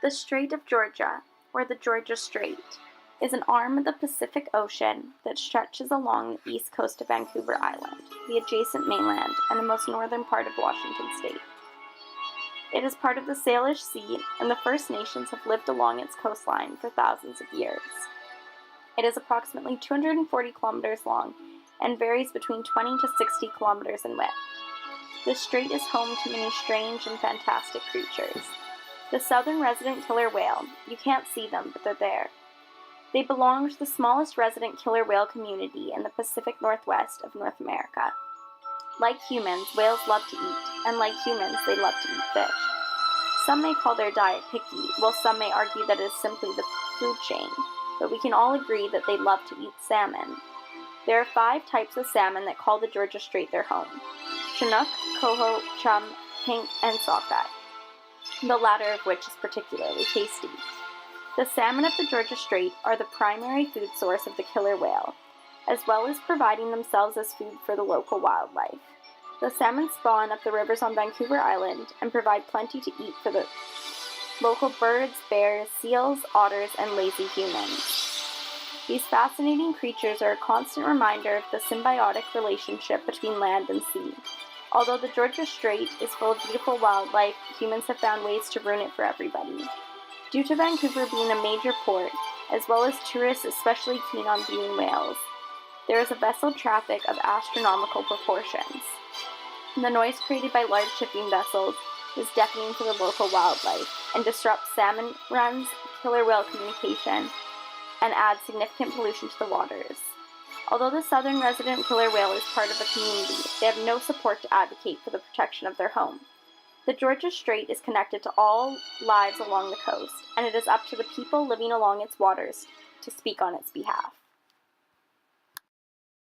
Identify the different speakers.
Speaker 1: The Strait of Georgia, or the Georgia Strait, is an arm of the Pacific Ocean that stretches along the east coast of Vancouver Island, the adjacent mainland, and the most northern part of Washington state. It is part of the Salish Sea, and the First Nations have lived along its coastline for thousands of years. It is approximately 240 kilometers long and varies between 20 to 60 kilometers in width. This strait is home to many strange and fantastic creatures. The southern resident killer whale, you can't see them, but they're there. They belong to the smallest resident killer whale community in the Pacific Northwest of North America. Like humans, whales love to eat, and like humans, they love to eat fish. Some may call their diet picky, while some may argue that it is simply the food chain, but we can all agree that they love to eat salmon. There are 5 types of salmon that call the Georgia Strait their home: Chinook, coho, chum, pink, and sockeye, the latter of which is particularly tasty. The salmon of the Georgia Strait are the primary food source of the killer whale, as well as providing themselves as food for the local wildlife. The salmon spawn up the rivers on Vancouver Island and provide plenty to eat for the local birds, bears, seals, otters, and lazy humans. These fascinating creatures are a constant reminder of the symbiotic relationship between land and sea. Although the Georgia Strait is full of beautiful wildlife, humans have found ways to ruin it for everybody. Due to Vancouver being a major port, as well as tourists especially keen on viewing whales, there is a vessel traffic of astronomical proportions. The noise created by large shipping vessels is deafening to the local wildlife and disrupts salmon runs, killer whale communication, and adds significant pollution to the waters. Although the southern resident killer whale is part of a community, they have no support to advocate for the protection of their home. The Georgia Strait is connected to all lives along the coast, and it is up to the people living along its waters to speak on its behalf.